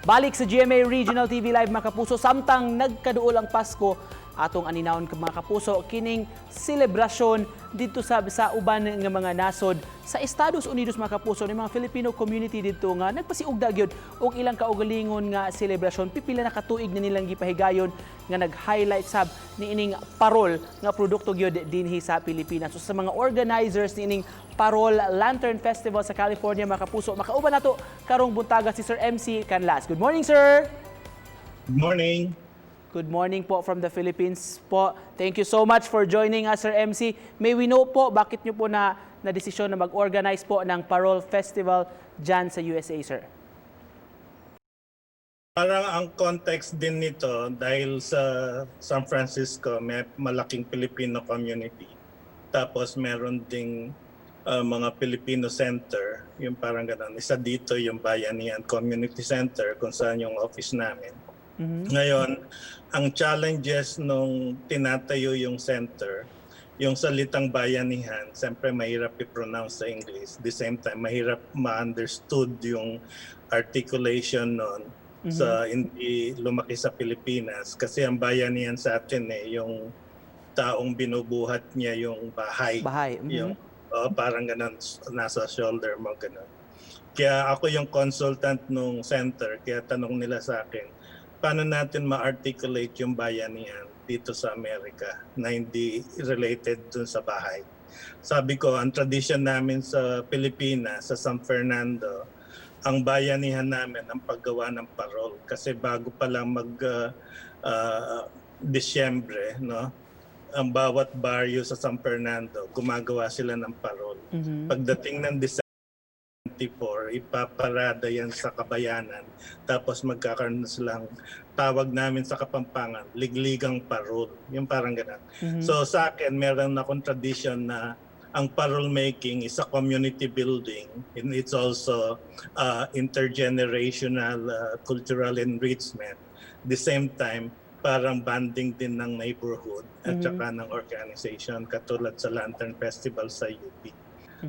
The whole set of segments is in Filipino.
Balik sa GMA Regional TV Live mga kapuso, samtang nagkaduol ang Pasko, atong aninawon mga kapuso kining selebrasyon dito sa uban nga mga nasod sa Estados Unidos mga kapuso ni mga Filipino community dito nga nagpasiugda gyud og ilang kaugalingon nga selebrasyon. Pipila na katuig na nilang gipahigayon nga nag-highlight sab niining parol nga produkto gyud dinhi sa Pilipinas. So sa mga organizers niining Parol Lantern Festival sa California mga kapuso, makauban nato karong buntaga si Sir MC Canlas. Good morning, sir. Good morning. Good morning po from the Philippines po. Thank you so much for joining us, Sir MC. May we know po bakit nyo po na desisyon na mag-organize po ng Parol Festival dyan sa USA, sir? Parang ang context din nito dahil sa San Francisco may malaking Filipino community. Tapos meron ding mga Filipino center, yung parang ganun. Isa dito yung Bayanihan Community Center kung saan yung office namin. Ngayon, ang challenges nung tinatayo yung center, yung salitang bayanihan, siyempre mahirap i-pronounce sa English. The same time, mahirap ma-understood yung articulation nun sa hindi lumaki sa Pilipinas. Kasi ang bayanihan sa atin yung taong binubuhat niya yung bahay. Yung, parang ganun, nasa shoulder mo, ganun. Kaya ako yung consultant nung center, kaya tanong nila sa akin, paano natin ma-articulate yung bayanihan dito sa Amerika na hindi related dun sa bahay. Sabi ko, ang tradition namin sa Pilipinas, sa San Fernando, ang bayanihan namin ang paggawa ng parol. Kasi bago pa lang Disyembre, no? Ang bawat baryo sa San Fernando, gumagawa sila ng parol. Pagdating ng December 24, ipaparada yan sa Kabayanan. Tapos magkakaroon silang tawag namin sa Kapampangan, ligligang parol. Yung parang ganun. So sa akin, meron akong tradition na ang parol making is a community building. And it's also intergenerational cultural enrichment. The same time, parang banding din ng neighborhood at saka ng organization katulad sa Lantern Festival sa UP.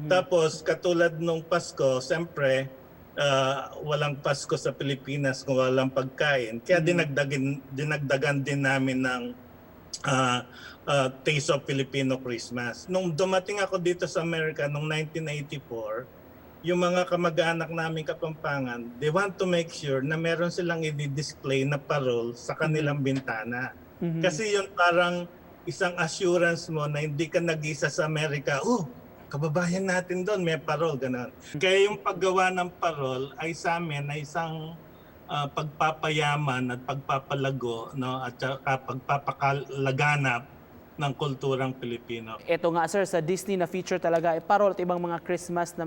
Tapos katulad nung Pasko, siyempre walang Pasko sa Pilipinas kung walang pagkain. Kaya dinagdagan din namin ng Taste of Filipino Christmas. Nung dumating ako dito sa Amerika noong 1984, yung mga kamag-anak namin Kapampangan, they want to make sure na meron silang i-display na parol sa kanilang bintana. Kasi yun parang isang assurance mo na hindi ka nag-isa sa Amerika, kababayan natin doon, may parol, gano'n. Kaya yung paggawa ng parol ay sa amin ay isang pagpapayaman at pagpapalago, no, at saka pagpapakalaganap ng kulturang Pilipino. Ito nga sir, sa Disney na feature talaga, parol at ibang mga Christmas na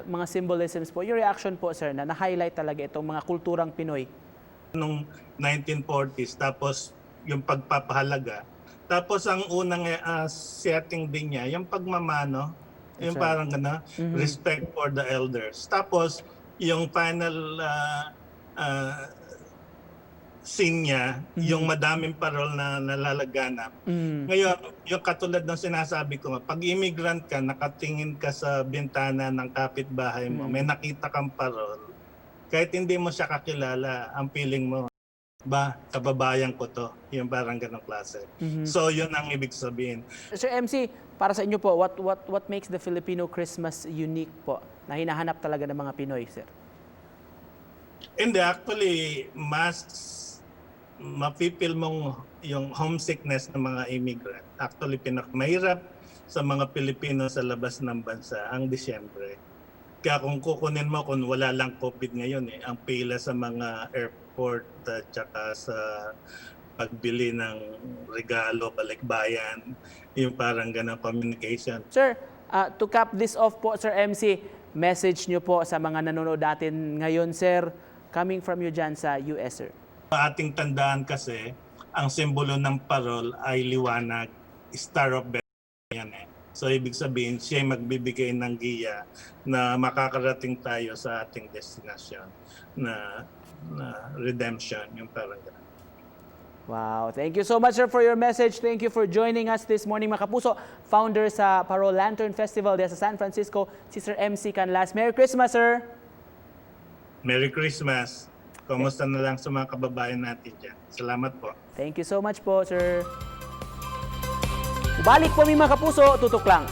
mga symbolisms po. Your reaction po sir, na na-highlight talaga itong mga kulturang Pinoy? Noong 1940s, tapos yung pagpapahalaga. Tapos ang unang setting din niya, yung pagmamano, yung parang respect for the elders. Tapos yung final scene niya, yung madaming parol na nalalaganap. Ngayon, yung katulad ng sinasabi ko, pag immigrant ka, nakatingin ka sa bintana ng kapitbahay mo, may nakita kang parol, kahit hindi mo siya kakilala, ang feeling mo, kababayan ko to, yung parang ganong klase. So yun ang ibig sabihin. Sir MC, para sa inyo po, what makes the Filipino Christmas unique po na hinahanap talaga ng mga Pinoy, sir? Hindi, actually, mas mapipil mong yung homesickness ng mga immigrant. Actually, pinakamahirap sa mga Pilipino sa labas ng bansa ang Disyembre. Kaya kung kukunin mo, kung wala lang COVID ngayon, ang pila sa mga airport at saka sa pagbili ng regalo, balikbayan, yung parang ganang communication. Sir, to cap this off po, Sir MC, message nyo po sa mga nanonood natin ngayon, sir, coming from you dyan sa US, sir. Ating tandaan kasi, ang simbolo ng parol ay liwanag, Star of Bethlehem. So ibig sabihin, siya magbibigay ng giya na makakarating tayo sa ating destination na redemption, yung parang ganun. Wow, thank you so much sir for your message. Thank you for joining us this morning mga kapuso. Founder sa Parol Lantern Festival sa San Francisco, si Sir MC Canlas. Merry Christmas, sir! Merry Christmas! Kumusta na lang sa mga kababayan natin dyan. Salamat po. Thank you so much po, sir. Balik po mga kapuso, tutok lang.